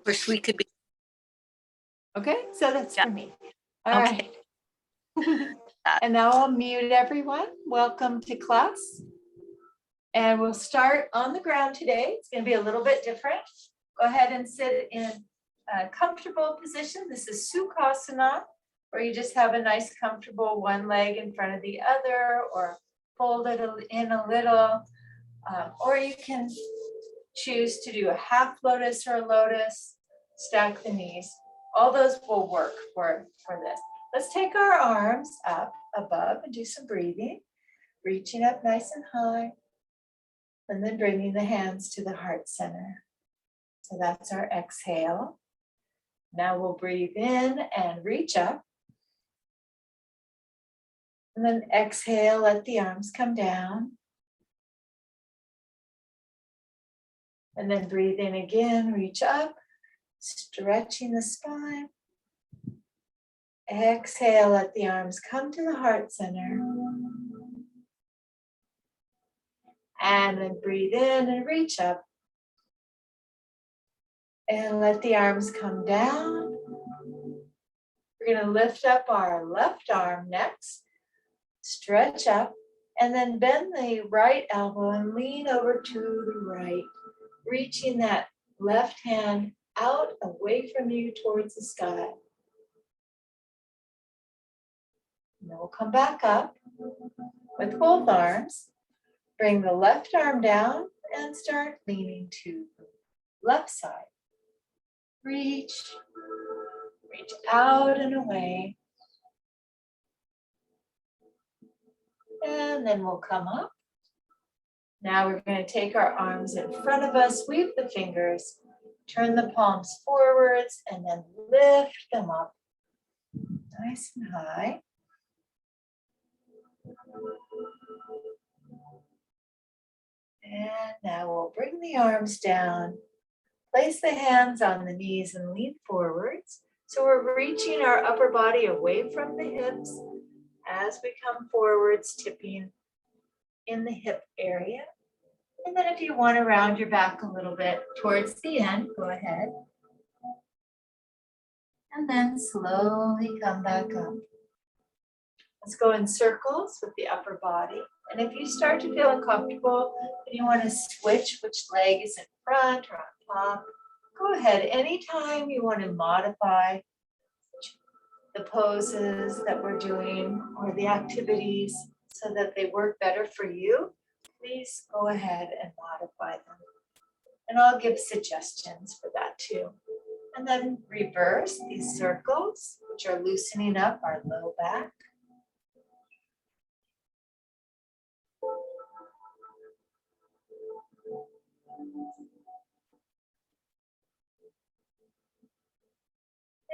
Wish we could be. Okay, so that's Yeah. for me. All Okay. right. And now I'll mute everyone. Welcome to class. And we'll start on the ground today. It's going to be a little bit different. Go ahead and sit in a comfortable position. This is Sukhasana, where you just have a nice comfortable one leg in front of the other, or fold it in a little, or you can choose to do a half lotus or a lotus, stack the knees. All those will work for this. Let's take our arms up above and do some breathing, reaching up nice and high, and then bringing the hands to the heart center. So that's our exhale. Now we'll breathe in and reach up. And then exhale, let the arms come down. And then breathe in again, reach up, stretching the spine. Exhale, let the arms come to the heart center. And then breathe in and reach up. And let the arms come down. We're going to lift up our left arm next. Stretch up. And then bend the right elbow and lean over to the right. Reaching that left hand out away from you towards the sky. And then we'll come back up with both arms. Bring the left arm down and start leaning to the left side. Reach out and away. And then we'll come up. Now we're going to take our arms in front of us, sweep the fingers, turn the palms forwards, and then lift them up nice and high. And now we'll bring the arms down, place the hands on the knees and lean forwards. So we're reaching our upper body away from the hips as we come forwards, tipping in the hip area. And then if you want to round your back a little bit towards the end, go ahead. And then slowly come back up. Let's go in circles with the upper body. And if you start to feel uncomfortable and you want to switch which leg is in front or on top, go ahead. Anytime you want to modify the poses that we're doing or the activities so that they work better for you, please go ahead and modify them. And I'll give suggestions for that too. And then reverse these circles, which are loosening up our low back.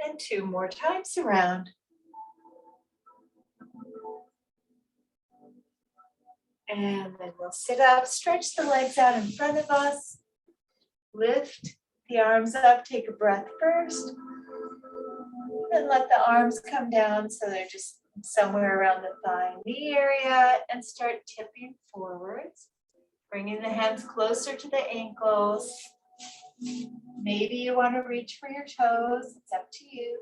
And 2 more times around. And then we'll sit up, stretch the legs out in front of us. Lift the arms up, take a breath first. And let the arms come down so they're just somewhere around the thigh and knee area, and start tipping forwards. Bringing the hands closer to the ankles. Maybe you want to reach for your toes, it's up to you.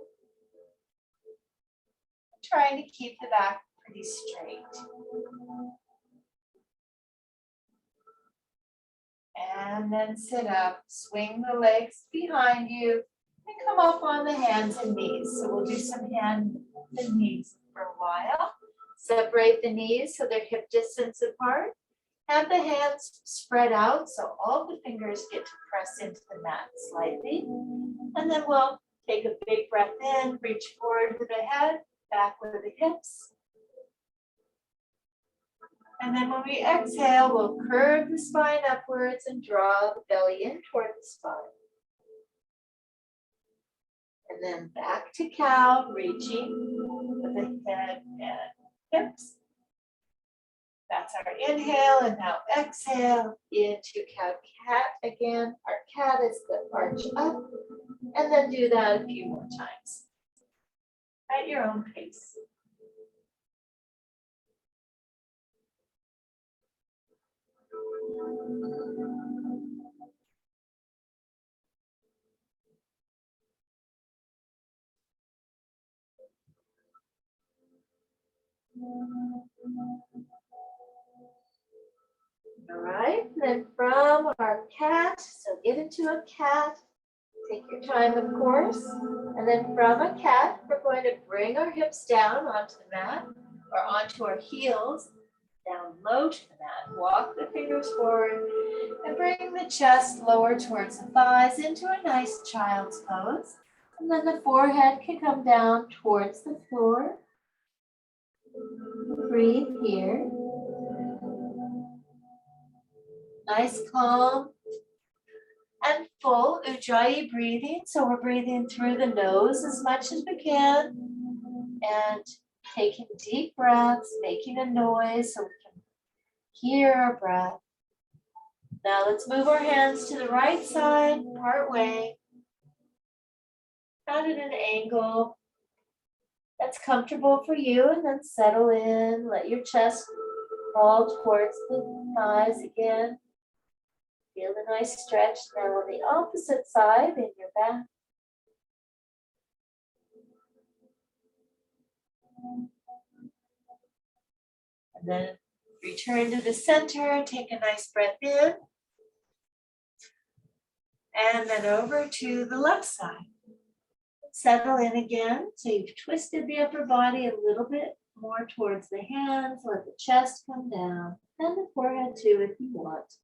Trying to keep the back pretty straight. And then sit up, swing the legs behind you, and come up on the hands and knees. So we'll do some hands and knees for a while. Separate the knees so they're hip distance apart. Have the hands spread out so all the fingers get to press into the mat slightly. And then we'll take a big breath in, reach forward with the head, back with the hips. And then when we exhale, we'll curve the spine upwards and draw the belly in toward the spine. And then back to cow, reaching with the head and hips. That's our inhale, and now exhale into cow cat again. Our cat is the arch up, and then do that a few more times at your own pace. All right, then from our cat, so get into a cat. Take your time, of course. And then from a cat, we're going to bring our hips down onto the mat or onto our heels, down low to the mat. Walk the fingers forward and bring the chest lower towards the thighs into a nice child's pose. And then the forehead can come down towards the floor. Breathe here. Nice, calm, and full Ujjayi breathing. So we're breathing through the nose as much as we can and taking deep breaths, making a noise so we can hear our breath. Now let's move our hands to the right side, part way, out at an angle that's comfortable for you, and then settle in. Let your chest fall towards the thighs again. Feel the nice stretch now on the opposite side in your back. And then return to the center, take a nice breath in. And then over to the left side. Settle in again. So you've twisted the upper body a little bit more towards the hands. Let the chest come down. And the forehead too if you want.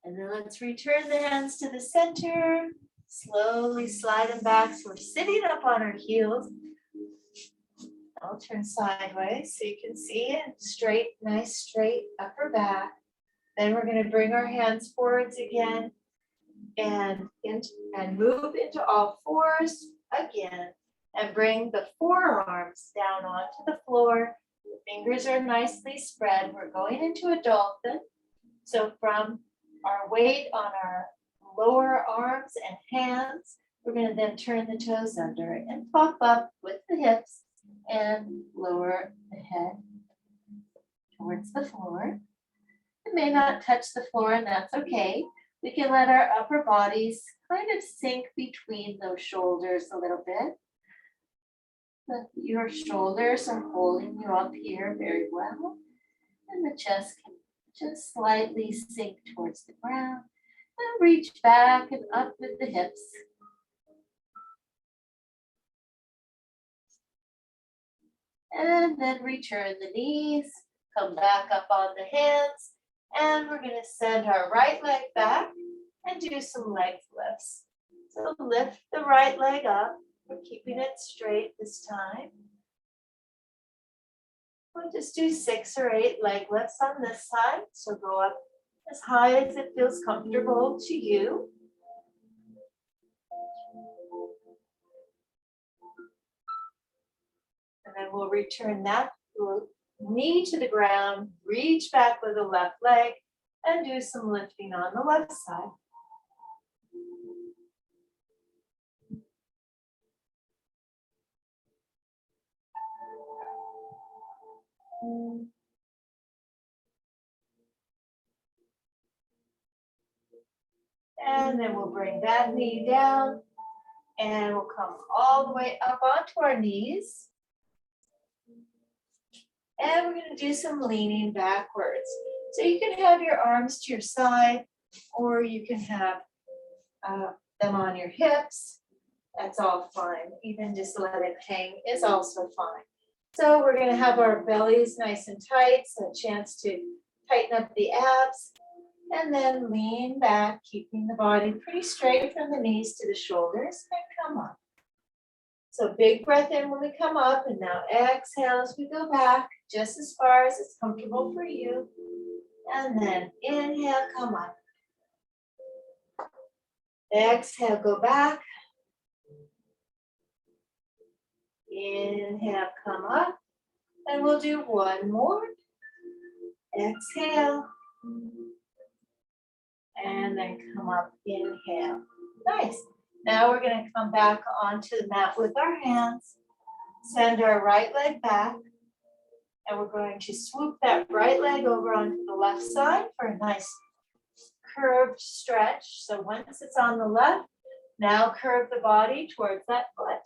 And then let's return the hands to the center. Slowly slide them back. So we're sitting up on our heels. I'll turn sideways so you can see it. Straight, nice straight upper back. Then we're going to bring our hands forwards again and move into all fours again. And bring the forearms down onto the floor. The fingers are nicely spread. We're going into a dolphin. So from our weight on our lower arms and hands, we're going to then turn the toes under and pop up with the hips and lower the head towards the floor. It may not touch the floor, and that's okay. We can let our upper bodies kind of sink between those shoulders a little bit. But your shoulders are holding you up here very well, and the chest can just slightly sink towards the ground and reach back and up with the hips. And then return the knees, come back up on the hands, and we're going to send our right leg back and do some leg lifts. So lift the right leg up. We're keeping it straight this time. We'll just do 6 or 8 leg lifts on this side. So go up as high as it feels comfortable to you. And then we'll return that knee to the ground, reach back with the left leg, and do some lifting on the left side. And then we'll bring that knee down and we'll come all the way up onto our knees. And we're going to do some leaning backwards. So you can have your arms to your side, or you can have them on your hips. That's all fine. Even just let it hang is also fine. So we're going to have our bellies nice and tight, so a chance to tighten up the abs. And then lean back, keeping the body pretty straight from the knees to the shoulders, and come up. So big breath in when we come up, and now exhale as we go back, just as far as it's comfortable for you. And then inhale, come up. Exhale, go back. Inhale, come up. And we'll do one more. Exhale. And then come up, inhale. Nice. Now we're going to come back onto the mat with our hands. Send our right leg back. And we're going to swoop that right leg over onto the left side for a nice curved stretch. So once it's on the left, now curve the body towards that foot.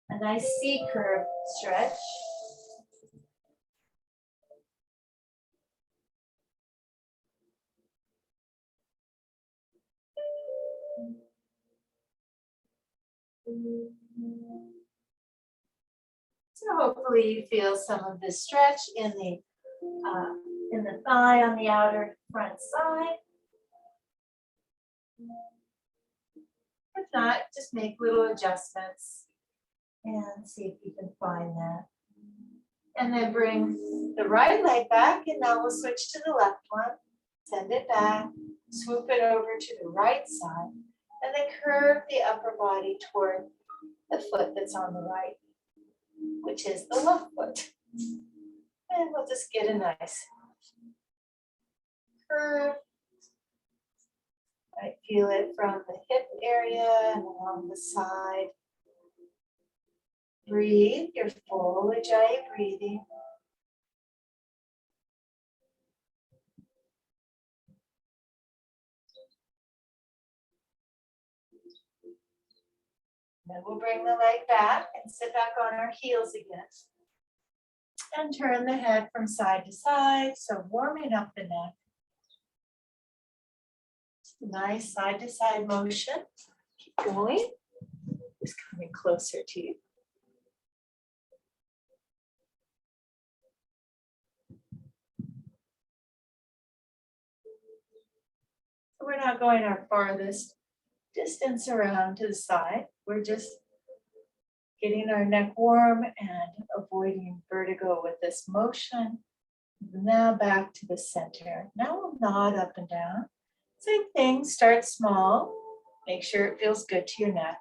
A nice C curve stretch. So hopefully you feel some of this stretch in the thigh on the outer front side. If not, just make little adjustments and see if you can find that. And then bring the right leg back, and now we'll switch to the left one. Send it back, swoop it over to the right side, and then curve the upper body toward the foot that's on the right, which is the left foot. And we'll just get a nice curve. I feel it from the hip area and along the side. Breathe your full Ujjayi breathing. Then we'll bring the leg back and sit back on our heels again. And turn the head from side to side, so warming up the neck. Nice side to side motion. Keep going. Just coming closer to you. So we're not going our farthest distance around to the side. We're just getting our neck warm and avoiding vertigo with this motion. Now back to the center. Now we'll nod up and down. Same thing, start small. Make sure it feels good to your neck.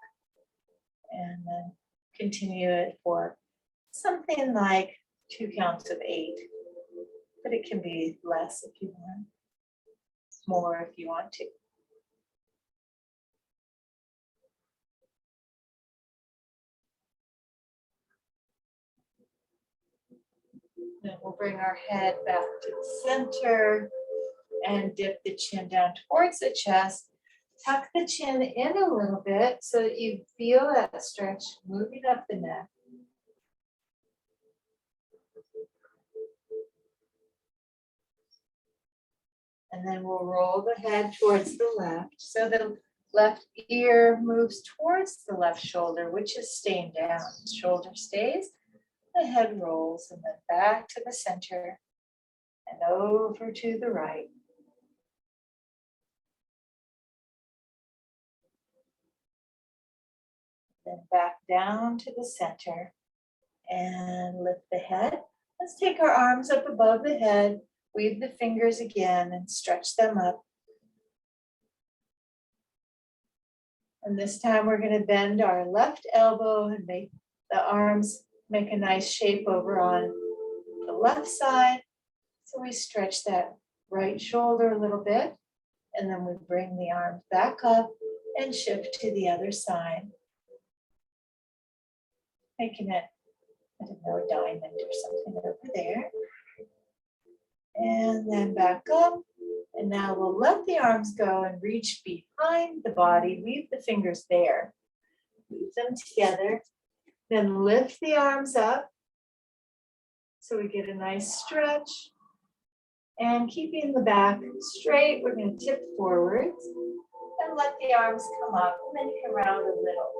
And then continue it for something like 2 counts of 8. But it can be less if you want, more if you want to. Then we'll bring our head back to the center and dip the chin down towards the chest. Tuck the chin in a little bit so that you feel that stretch moving up the neck. And then we'll roll the head towards the left. So the left ear moves towards the left shoulder, which is staying down. Shoulder stays, the head rolls, and then back to the center and over to the right. Then back down to the center and lift the head. Let's take our arms up above the head, weave the fingers again and stretch them up. And this time we're going to bend our left elbow and make the arms make a nice shape over on the left side. So we stretch that right shoulder a little bit, and then we bring the arms back up and shift to the other side. Making it, I don't know, a diamond or something over there. And then back up. And now we'll let the arms go and reach behind the body. Weave the fingers there. Weave them together. Then lift the arms up. So we get a nice stretch. And keeping the back straight, we're going to tip forwards and let the arms come up. And then you can round a little.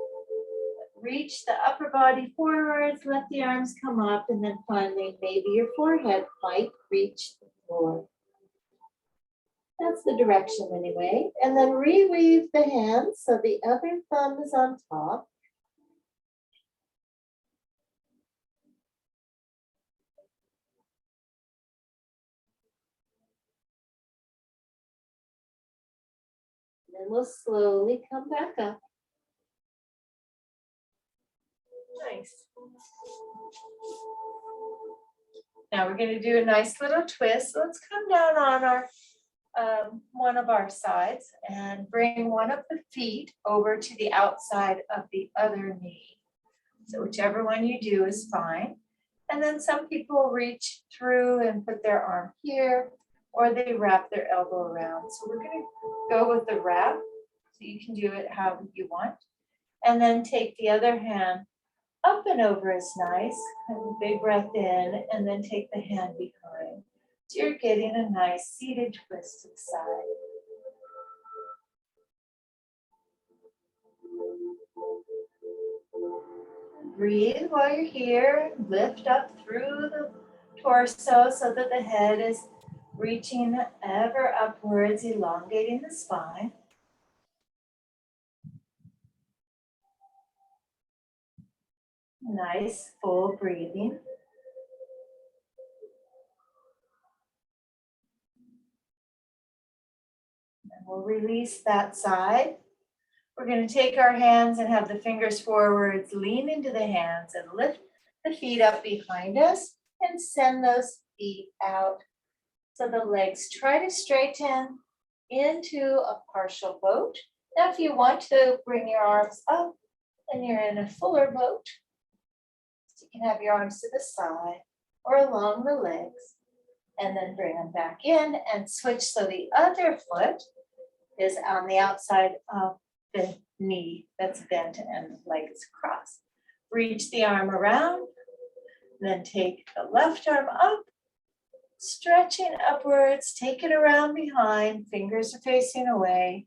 Reach the upper body forwards, let the arms come up, and then finally maybe your forehead might reach the floor. That's the direction anyway. And then reweave the hands so the other thumb is on top. And then we'll slowly come back up. Nice. Now we're going to do a nice little twist. So let's come down on our one of our sides and bring one of the feet over to the outside of the other knee. So whichever one you do is fine. And then some people reach through and put their arm here, or they wrap their elbow around. So we're gonna go with the wrap. So you can do it however you want. And then take the other hand up and over is nice. Have a big breath in, and then take the hand behind. So you're getting a nice seated twist to the side. Breathe while you're here. Lift up through the torso so that the head is reaching ever upwards, elongating the spine. Nice full breathing. And we'll release that side. We're going to take our hands and have the fingers forwards, lean into the hands and lift the feet up behind us and send those feet out. So the legs try to straighten into a partial boat. Now, if you want to bring your arms up, then you're in a fuller boat. So you can have your arms to the side or along the legs, and then bring them back in and switch so the other foot is on the outside of the knee that's bent and the leg is across. Reach the arm around, then take the left arm up, stretching upwards, take it around behind, fingers are facing away,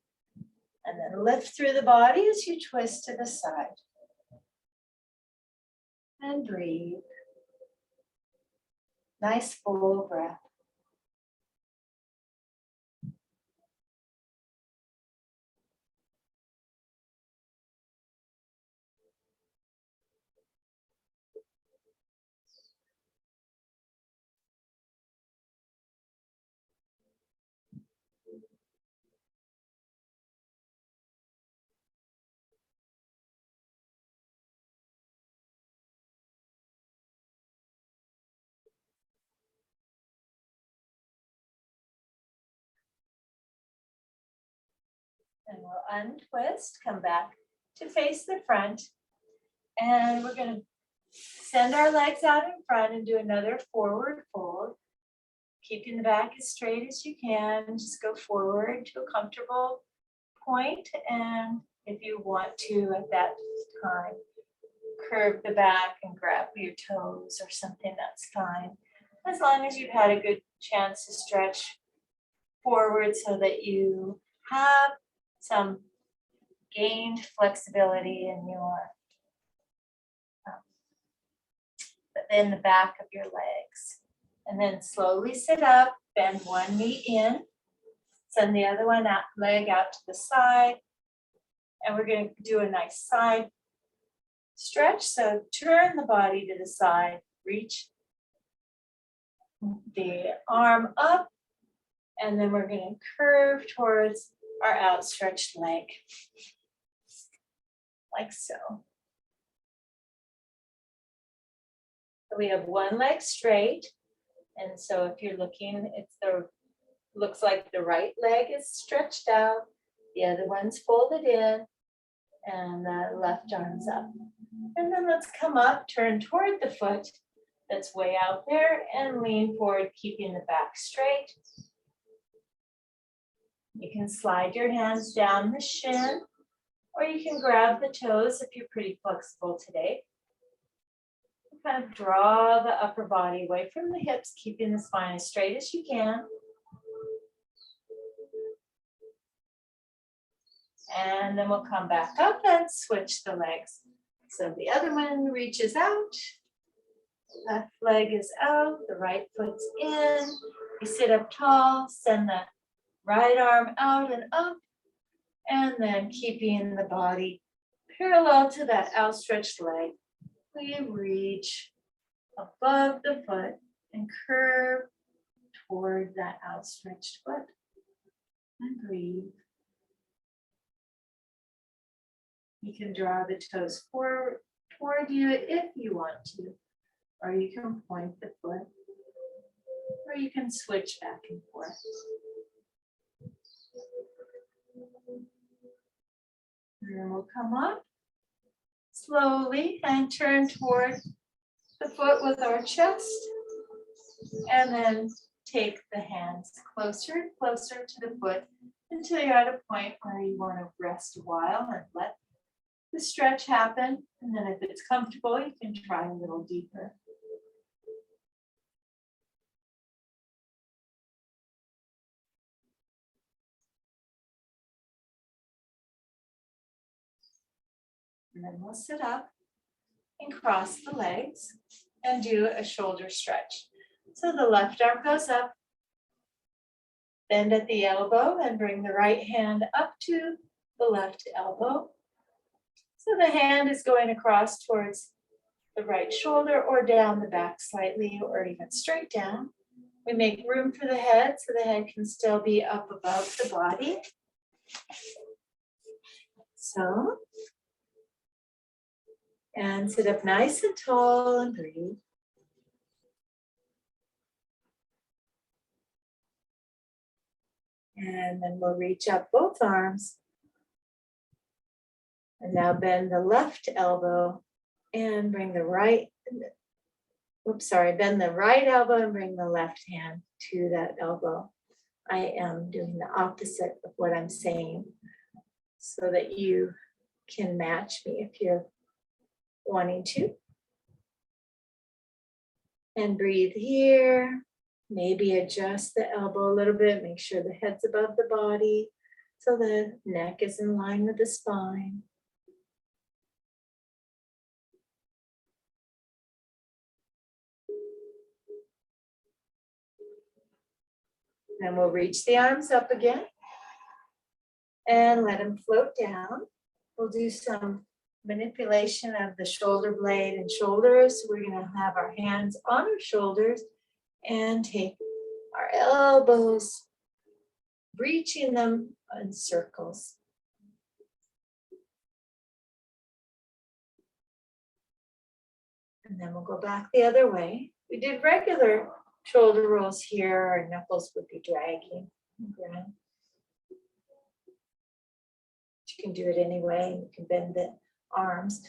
and then lift through the body as you twist to the side. And breathe. Nice full breath. And we'll untwist, come back to face the front. And we're going to send our legs out in front and do another forward fold. Keeping the back as straight as you can. Just go forward to a comfortable point. And if you want to, at that time, curve the back and grab your toes or something, that's fine. As long as you've had a good chance to stretch forward so that you have some gained flexibility in your in the back of your legs. And then slowly sit up, bend one knee in, send the other one out, leg out to the side. And we're going to do a nice side stretch. So turn the body to the side, reach the arm up, and then we're going to curve towards our outstretched leg, like so. So we have one leg straight, and so if you're looking, looks like the right leg is stretched out, the other one's folded in, and the left arm's up. And then let's come up, turn toward the foot that's way out there, and lean forward, keeping the back straight. You can slide your hands down the shin, or you can grab the toes if you're pretty flexible today. Kind of draw the upper body away from the hips, keeping the spine as straight as you can. And then we'll come back up and switch the legs. So the other one reaches out, left leg is out, the right foot's in. You sit up tall, send the right arm out and up, and then keeping the body parallel to that outstretched leg. We reach above the foot and curve toward that outstretched foot. And breathe. You can draw the toes forward toward you if you want to, or you can point the foot, or you can switch back and forth. And then we'll come up slowly and turn toward the foot with our chest, and then take the hands closer and closer to the foot until you're at a point where you want to rest a while and let the stretch happen. And then if it's comfortable, you can try a little deeper. And then we'll sit up and cross the legs and do a shoulder stretch. So the left arm goes up, bend at the elbow and bring the right hand up to the left elbow. So the hand is going across towards the right shoulder or down the back slightly or even straight down. We make room for the head so the head can still be up above the body. So, and sit up nice and tall and breathe. And then we'll reach up both arms. And now bend the left elbow and bring the right, bend the right elbow and bring the left hand to that elbow. I am doing the opposite of what I'm saying so that you can match me if you're wanting to. And breathe here. Maybe adjust the elbow a little bit. Make sure the head's above the body so the neck is in line with the spine. Then we'll reach the arms up again and let them float down. We'll do some manipulation of the shoulder blade and shoulders. We're going to have our hands on our shoulders and take our elbows, reaching them in circles. And then we'll go back the other way. We did regular shoulder rolls here, our knuckles would be dragging the ground. You can do it anyway, you can bend the arms.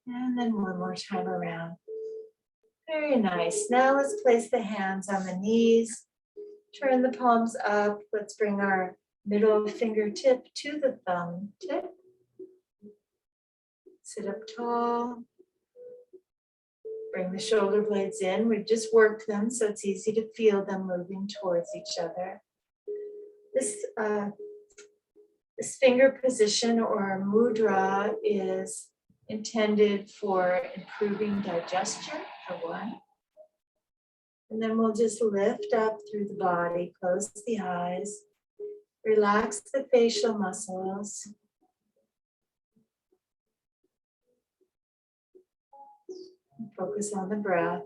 And then one more time around. Very nice. Now let's place the hands on the knees. Turn the palms up. Let's bring our middle fingertip to the thumb tip. Sit up tall. Bring the shoulder blades in. We've just worked them, so it's easy to feel them moving towards each other. This finger position or mudra is intended for improving digestion, for one. And then we'll just lift up through the body, close the eyes, relax the facial muscles. Focus on the breath.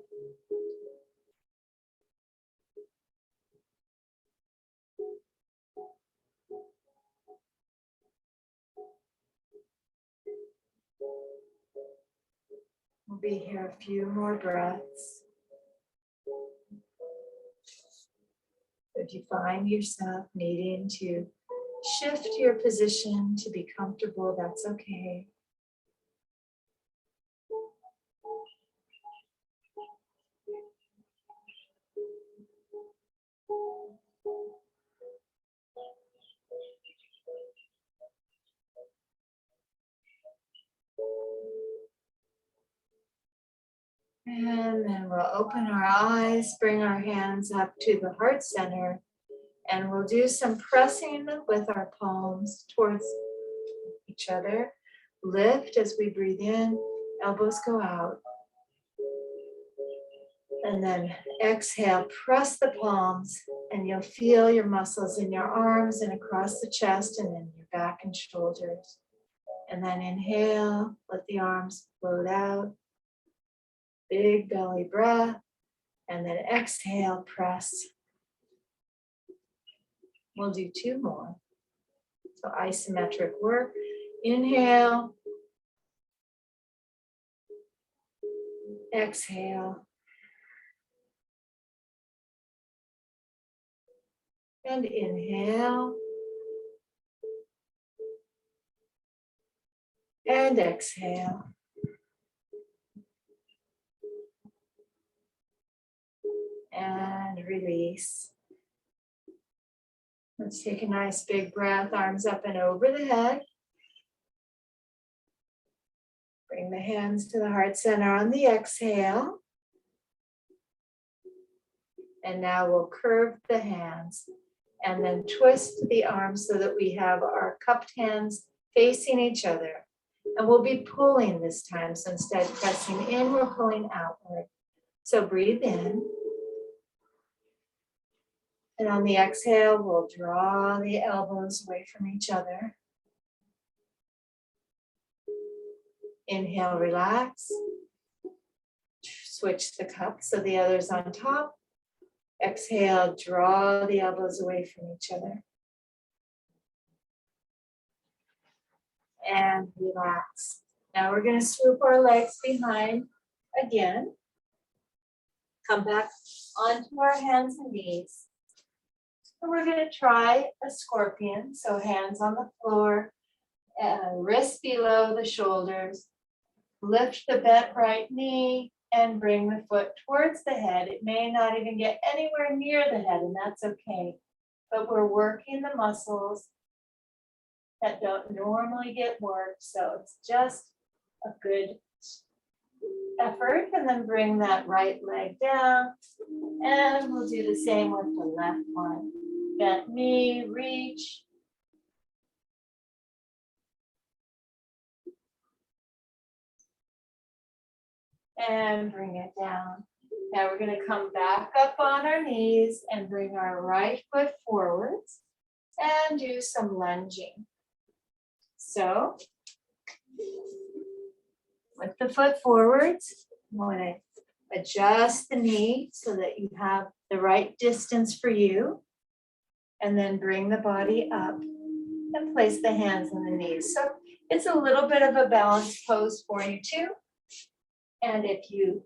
We'll be here a few more breaths. If you find yourself needing to shift your position to be comfortable, that's okay. And then we'll open our eyes, bring our hands up to the heart center, and we'll do some pressing with our palms towards each other. Lift as we breathe in, elbows go out. And then exhale, press the palms, and you'll feel your muscles in your arms and across the chest and in your back and shoulders. And then inhale, let the arms float out. Big belly breath, and then exhale, press. We'll do two more. So isometric work. Inhale, exhale, And inhale. And exhale. And release. Let's take a nice big breath, arms up and over the head. Bring the hands to the heart center on the exhale. And now we'll curve the hands and then twist the arms so that we have our cupped hands facing each other. And we'll be pulling this time. So instead of pressing in, we're pulling outward. So breathe in. And on the exhale, we'll draw the elbows away from each other. Inhale, relax. Switch the cup so the other's on top. Exhale, draw the elbows away from each other. And relax. Now we're going to swoop our legs behind again. Come back onto our hands and knees. And we're going to try a scorpion. So hands on the floor, wrists below the shoulders. Lift the bent right knee and bring the foot towards the head. It may not even get anywhere near the head, and that's okay. But we're working the muscles that don't normally get worked. So it's just a good effort. And then bring that right leg down. And we'll do the same with the left one. Bent knee, reach. And bring it down. Now we're going to come back up on our knees and bring our right foot forwards and do some lunging. So with the foot forwards, you want to adjust the knee so that you have the right distance for you. And then bring the body up and place the hands on the knees. So it's a little bit of a balanced pose for you too. And if you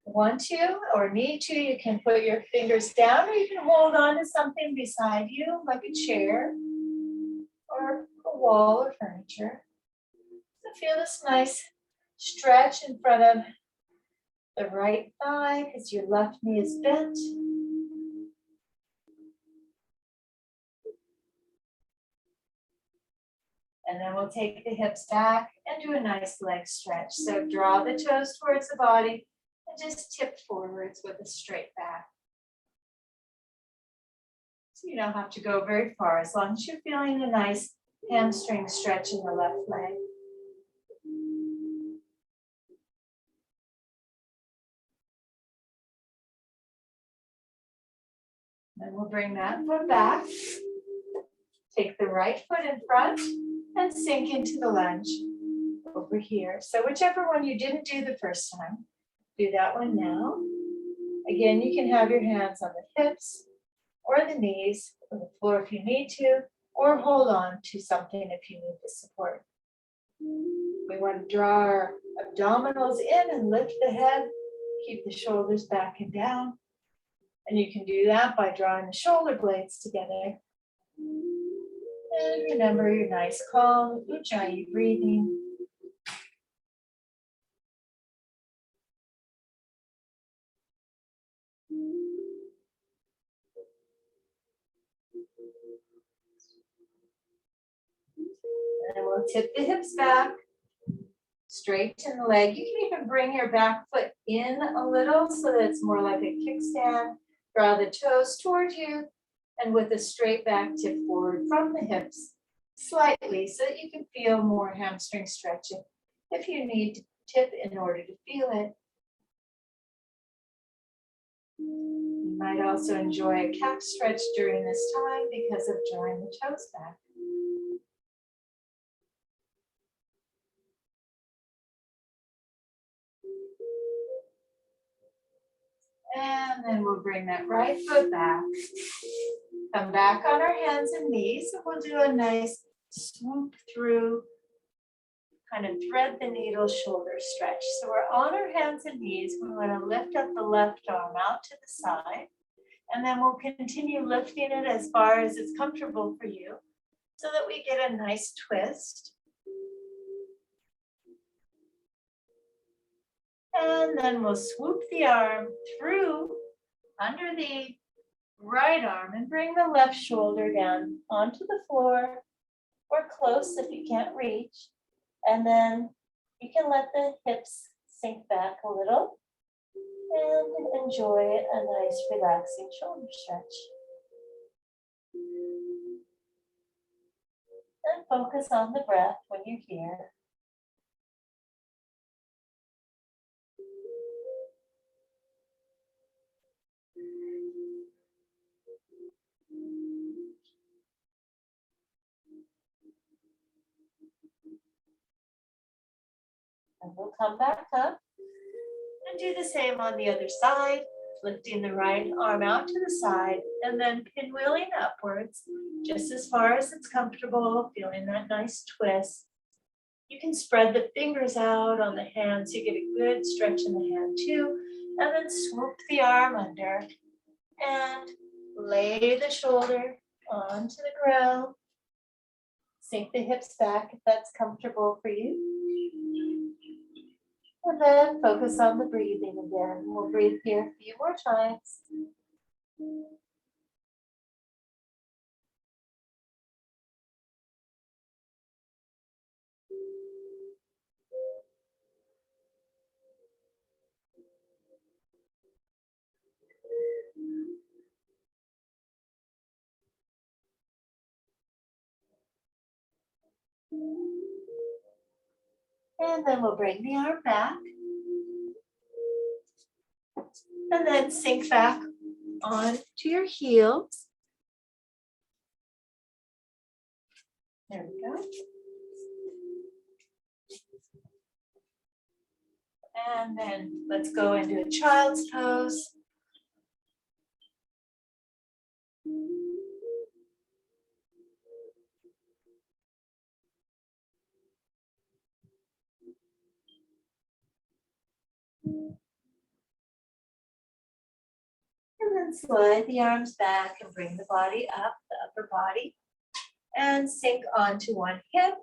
want to or need to, you can put your fingers down, or you can hold on to something beside you, like a chair or a wall or furniture. So feel this nice stretch in front of the right thigh because your left knee is bent. And then we'll take the hips back and do a nice leg stretch. So draw the toes towards the body and just tip forwards with a straight back. So you don't have to go very far as long as you're feeling a nice hamstring stretch in the left leg. Then we'll bring that foot back. Take the right foot in front and sink into the lunge over here. So whichever one you didn't do the first time, do that one now. Again, you can have your hands on the hips or the knees or the floor if you need to, or hold on to something if you need the support. We want to draw our abdominals in and lift the head, keep the shoulders back and down. And you can do that by drawing the shoulder blades together. And remember your nice calm Ujjayi breathing. And we'll tip the hips back, straighten the leg. You can even bring your back foot in a little so that it's more like a kickstand. Draw the toes toward you. And with a straight back, tip forward from the hips slightly so that you can feel more hamstring stretching if you need to tip in order to feel it. You might also enjoy a calf stretch during this time because of drawing the toes back. And then we'll bring that right foot back. Come back on our hands and knees, and we'll do a nice swoop through, kind of thread the needle shoulder stretch. So we're on our hands and knees. We want to lift up the left arm out to the side And then we'll continue lifting it as far as it's comfortable for you so that we get a nice twist. And then we'll swoop the arm through under the right arm and bring the left shoulder down onto the floor or close if you can't reach. And then you can let the hips sink back a little and enjoy a nice relaxing shoulder stretch. And focus on the breath when you're here. And we'll come back up and do the same on the other side, lifting the right arm out to the side and then pinwheeling upwards just as far as it's comfortable, feeling that nice twist. You can spread the fingers out on the hand so you get a good stretch in the hand too, and then swoop the arm under and lay the shoulder onto the ground. Sink the hips back if that's comfortable for you. And then focus on the breathing again. We'll breathe here a few more times. And then we'll bring the arm back. And then sink back on to your heels. There we go. And then let's go into a child's pose. And then slide the arms back and bring the body up, the upper body, and sink onto one hip.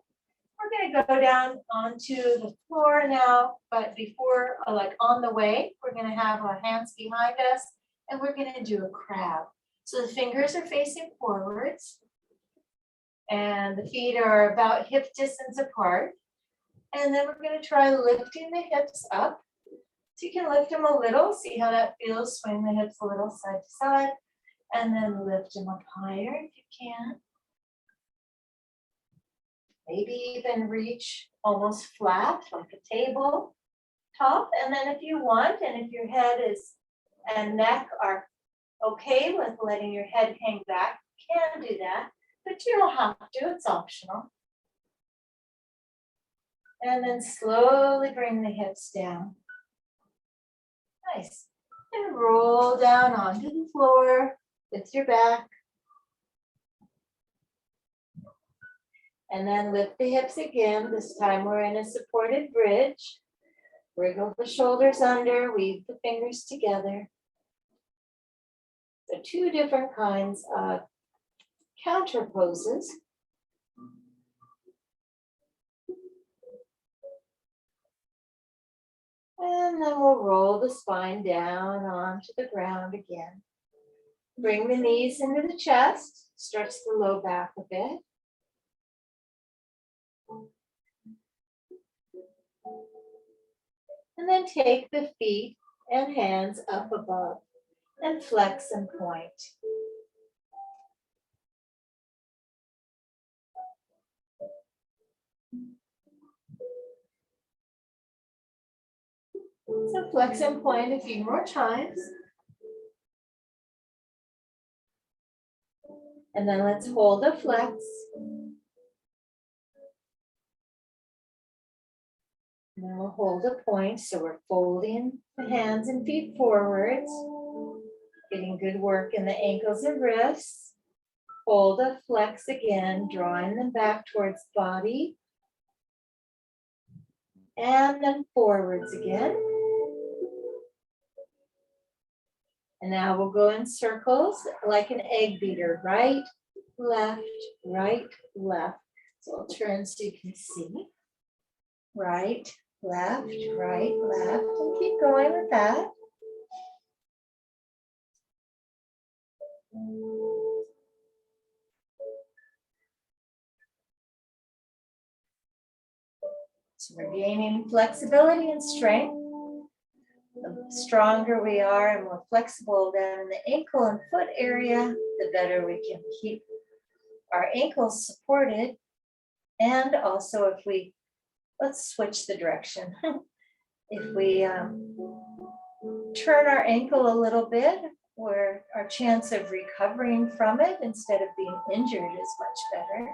We're going to go down onto the floor now, but before, like on the way, we're going to have our hands behind us, and we're going to do a crab. So the fingers are facing forwards, and the feet are about hip distance apart. And then we're going to try lifting the hips up. So you can lift them a little, see how that feels, swing the hips a little side to side, and then lift them up higher if you can. Maybe even reach almost flat like a table top. And then if you want, and if your head is and neck are okay with letting your head hang back, you can do that, but you don't have to, it's optional. And then slowly bring the hips down. Nice. And roll down onto the floor with your back. And then lift the hips again. This time we're in a supported bridge. Wriggle the shoulders under, weave the fingers together. So two different kinds of counter poses. And then we'll roll the spine down onto the ground again. Bring the knees into the chest, stretch the low back a bit. And then take the feet and hands up above and flex and point. So flex and point a few more times. And then let's hold a flex. And then we'll hold a point, so we're folding the hands and feet forwards, getting good work in the ankles and wrists. Hold a flex again, drawing them back towards body. And then forwards again. And now we'll go in circles like an egg beater, right, left, right, left. So I'll turn so you can see. Right, left, and keep going with that. So we're gaining flexibility and strength. The stronger we are and more flexible down in the ankle and foot area, the better we can keep our ankles supported. And also if we, let's switch the direction. If we turn our ankle a little bit, where our chance of recovering from it instead of being injured is much better.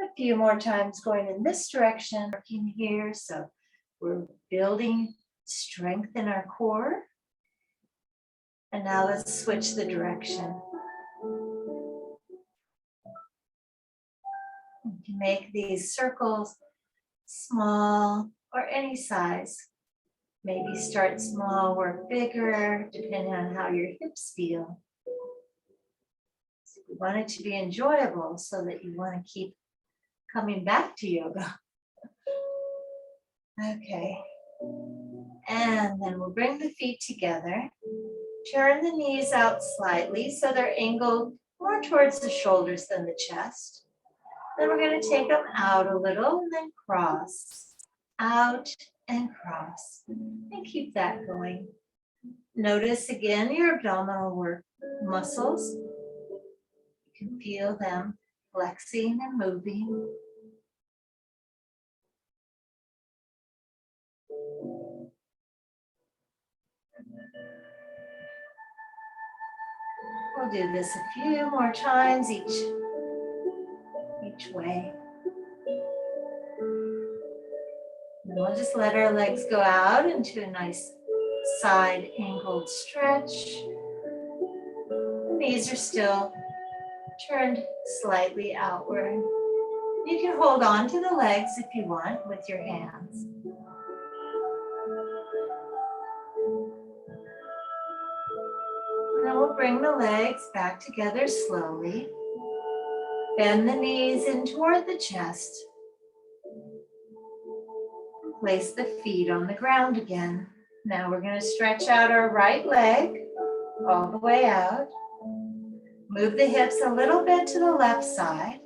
A few more times going in this direction, working here. So we're building strength in our core. And now let's switch the direction. You can make these circles small or any size. Maybe start small, work bigger, depending on how your hips feel. So we want it to be enjoyable so that you want to keep coming back to yoga. Okay. And then we'll bring the feet together. Turn the knees out slightly so they're angled more towards the shoulders than the chest. Then we're going to take them out a little and then cross. Out and cross. And keep that going. Notice again your abdominal work muscles. You can feel them flexing and moving. We'll do this a few more times each way. And we'll just let our legs go out into a nice side angled stretch. The knees are still turned slightly outward. You can hold on to the legs if you want with your hands. Now we'll bring the legs back together slowly. Bend the knees in toward the chest. Place the feet on the ground again. Now we're going to stretch out our right leg all the way out. Move the hips a little bit to the left side.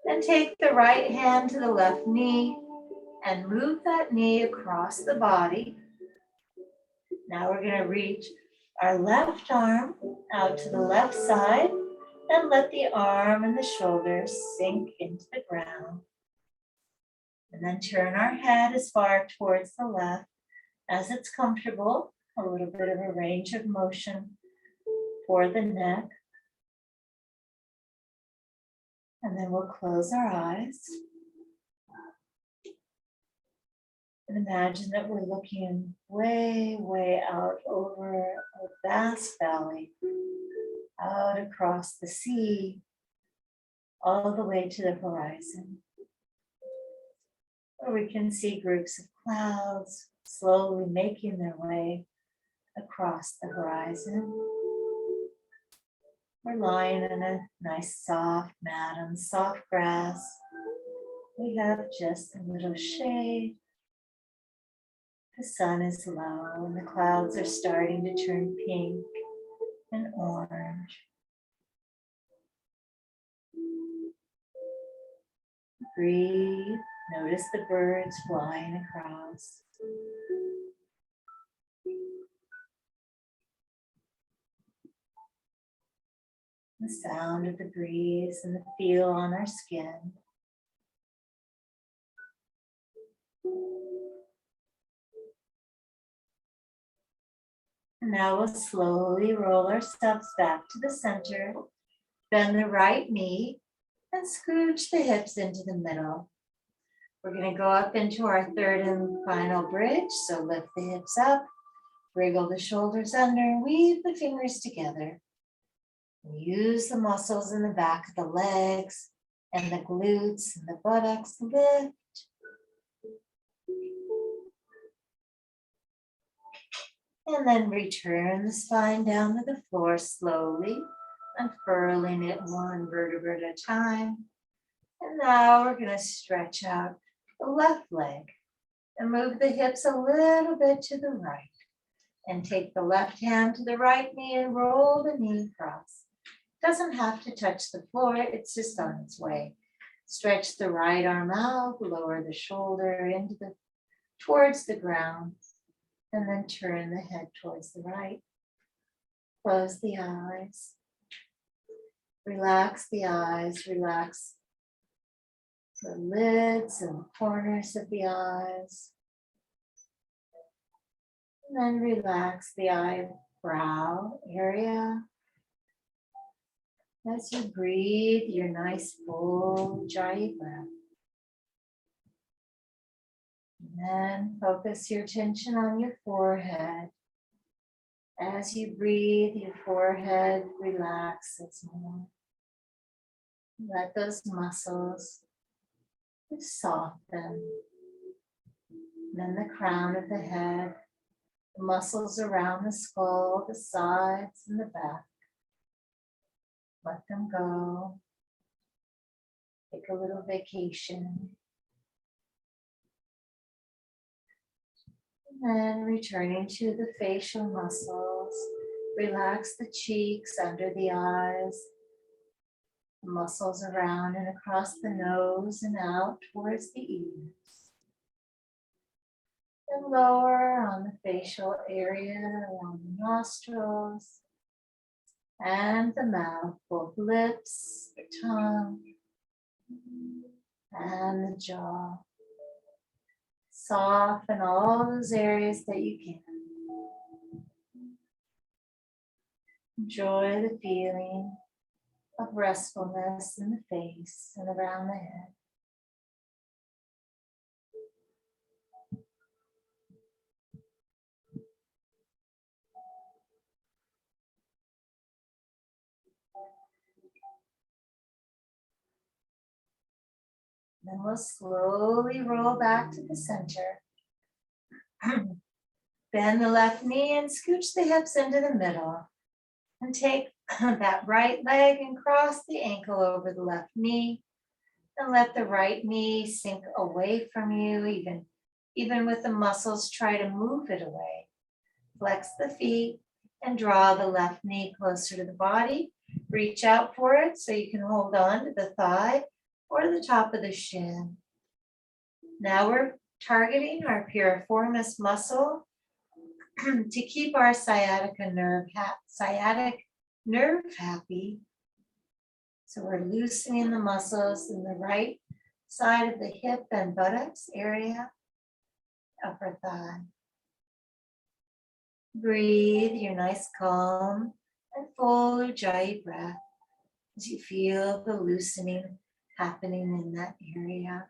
Then take the right hand to the left knee and move that knee across the body. Now we're going to reach our left arm out to the left side and let the arm and the shoulders sink into the ground. And then turn our head as far towards the left as it's comfortable, a little bit of a range of motion for the neck. And then we'll close our eyes. And imagine that we're looking way, way out over a vast valley, out across the sea, all the way to the horizon. Where we can see groups of clouds slowly making their way across the horizon. We're lying in a nice soft mat on soft grass. We have just a little shade. The sun is low and the clouds are starting to turn pink and orange. Breathe. Notice the birds flying across. The sound of the breeze and the feel on our skin. And now we'll slowly roll ourselves back to the center. Bend the right knee and scooch the hips into the middle. We're going to go up into our third and final bridge. So lift the hips up, wriggle the shoulders under, weave the fingers together. Use the muscles in the back of the legs and the glutes and the buttocks. Lift. And then return the spine down to the floor slowly, unfurling it one vertebra at a time. And now we're going to stretch out the left leg and move the hips a little bit to the right. And take the left hand to the right knee and roll the knee across. Doesn't have to touch the floor, it's just on its way. Stretch the right arm out, lower the shoulder towards the ground, and then turn the head towards the right. Close the eyes. Relax the eyes, relax the lids and corners of the eyes. And then relax the eyebrow area. As you breathe your nice full dry breath. And then focus your attention on your forehead. As you breathe, your forehead relaxes more. Let those muscles soften. And then the crown of the head, the muscles around the skull, the sides, and the back. Let them go. Take a little vacation. And then returning to the facial muscles, relax the cheeks, under the eyes, the muscles around and across the nose and out towards the ears. And lower on the facial area, around the nostrils and the mouth, both lips, the tongue, and the jaw. Soften all those areas that you can. Enjoy the feeling of restfulness in the face and around the head. Then we'll slowly roll back to the center. Bend the left knee and scooch the hips into the middle. And take that right leg and cross the ankle over the left knee. And let the right knee sink away from you, even with the muscles, try to move it away. Flex the feet and draw the left knee closer to the body. Reach out for it so you can hold on to the thigh or the top of the shin. Now we're targeting our piriformis muscle to keep our sciatic nerve happy. So we're loosening the muscles in the right side of the hip and buttocks area, upper thigh. Breathe your nice calm and full Ujjayi breath as you feel the loosening happening in that area.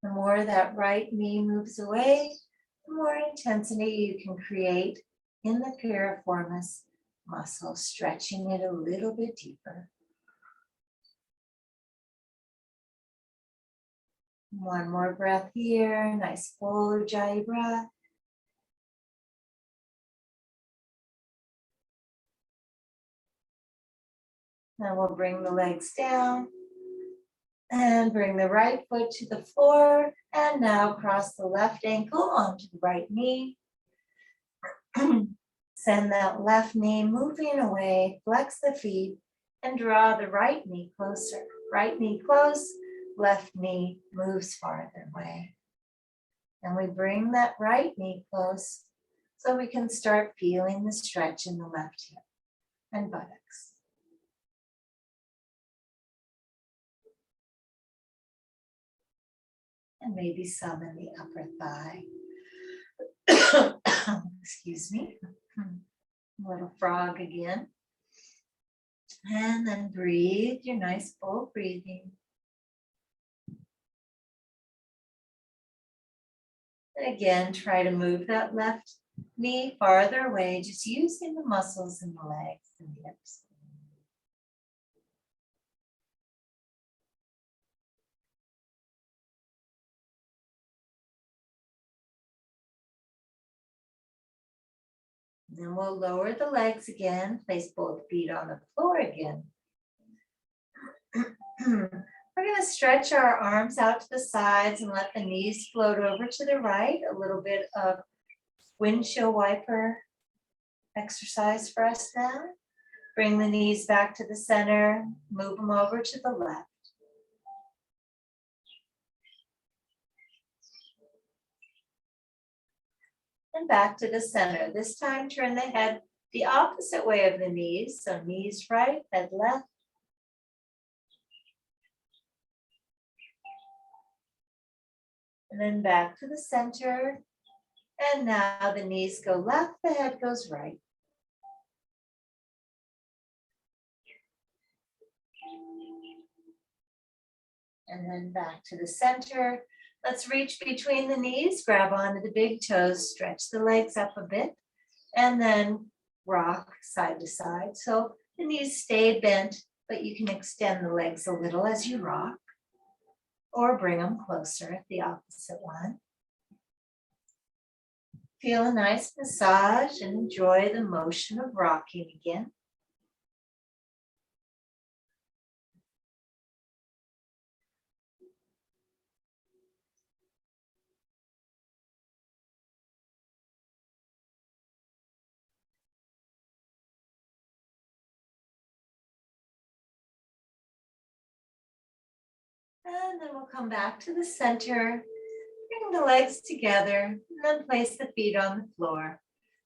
The more that right knee moves away, the more intensity you can create in the piriformis muscle, stretching it a little bit deeper. One more breath here, nice full Ujjayi breath. Then we'll bring the legs down and bring the right foot to the floor. And now cross the left ankle onto the right knee. Send that left knee moving away, flex the feet, and draw the right knee closer. Right knee close, left knee moves farther away. And we bring that right knee close so we can start feeling the stretch in the left hip and buttocks. And maybe some in the upper thigh. Excuse me. Little frog again. And then breathe your nice full breathing. And again, try to move that left knee farther away, just using the muscles in the legs and the hips. Then we'll lower the legs again, place both feet on the floor again. We're going to stretch our arms out to the sides and let the knees float over to the right. A little bit of windshield wiper exercise for us now. Bring the knees back to the center, move them over to the left. And back to the center. This time turn the head the opposite way of the knees. So knees right, head left. And then back to the center. And now the knees go left, the head goes right. And then back to the center. Let's reach between the knees, grab onto the big toes, stretch the legs up a bit, and then rock side to side. So the knees stay bent, but you can extend the legs a little as you rock, or bring them closer at the opposite one. Feel a nice massage and enjoy the motion of rocking again. And then we'll come back to the center, bring the legs together, and then place the feet on the floor.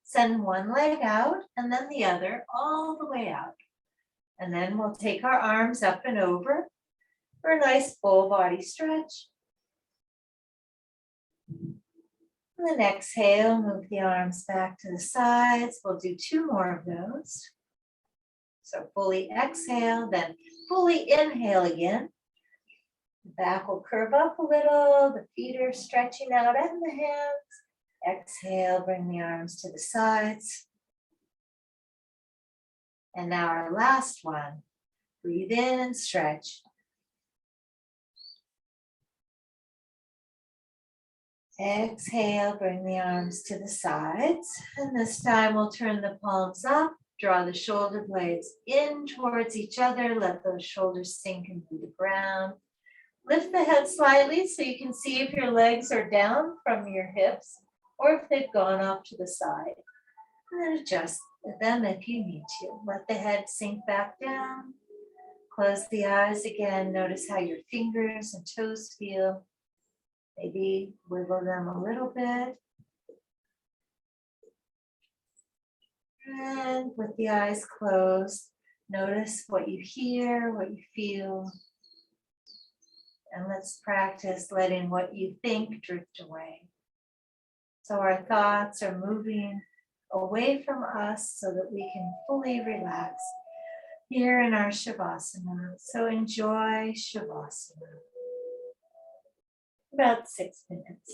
Send one leg out and then the other all the way out. And then we'll take our arms up and over for a nice full body stretch. And then exhale, move the arms back to the sides. We'll do 2 more of those. So fully exhale, then fully inhale again. The back will curve up a little, the feet are stretching out and the hands. Exhale, bring the arms to the sides. And now our last one. Breathe in and stretch. Exhale, bring the arms to the sides. And this time we'll turn the palms up, draw the shoulder blades in towards each other. Let those shoulders sink into the ground. Lift the head slightly so you can see if your legs are down from your hips or if they've gone off to the side. And then adjust them if you need to. Let the head sink back down. Close the eyes again. Notice how your fingers and toes feel. Maybe wiggle them a little bit. And with the eyes closed, notice what you hear, what you feel. And let's practice letting what you think drift away. So our thoughts are moving away from us so that we can fully relax here in our Shavasana. So enjoy Shavasana. About 6 minutes.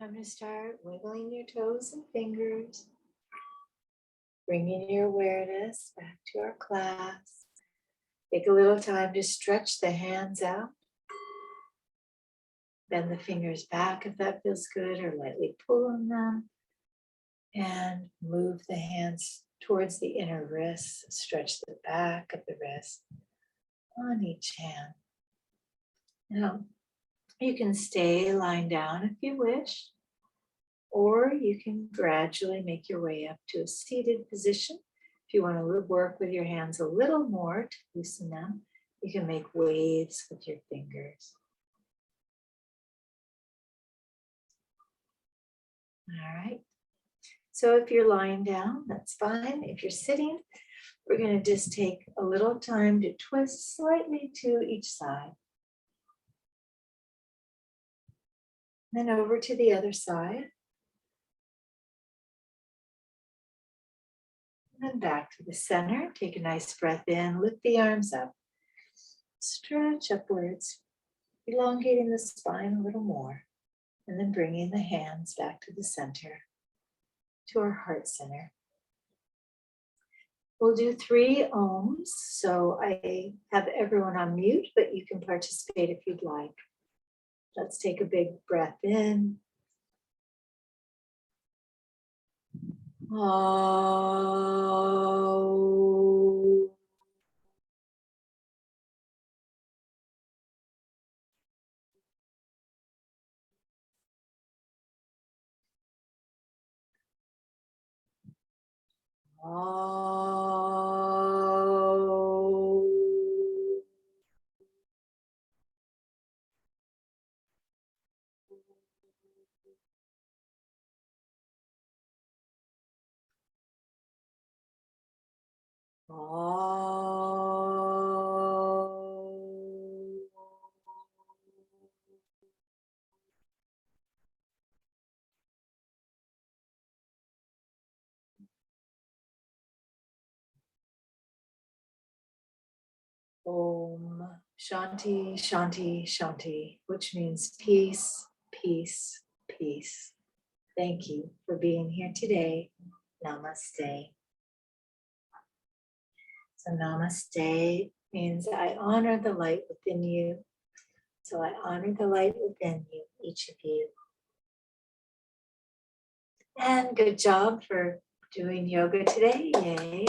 I'm going to start wiggling your toes and fingers, bringing your awareness back to our class. Take a little time to stretch the hands out. Bend the fingers back if that feels good, or lightly pull on them. And move the hands towards the inner wrists. Stretch the back of the wrist on each hand. Now, you can stay lying down if you wish, or you can gradually make your way up to a seated position. If you want to work with your hands a little more to loosen them, you can make waves with your fingers. All right. So if you're lying down, that's fine. If you're sitting, we're going to just take a little time to twist slightly to each side. Then over to the other side. And back to the center. Take a nice breath in, lift the arms up. Stretch upwards, elongating the spine a little more. And then bringing the hands back to the center, to our heart center. We'll do 3 ohms. So I have everyone on mute, but you can participate if you'd like. Let's take a big breath in. Oh. Oh. Om Shanti, Shanti, Shanti, which means peace, peace, peace. Thank you for being here today. Namaste. So namaste means I honor the light within you. So I honor the light within you, each of you. And good job for doing yoga today. Yay.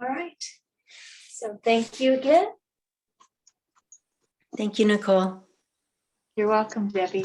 All right. So thank you again. Thank you, Nicole. You're welcome, Debbie.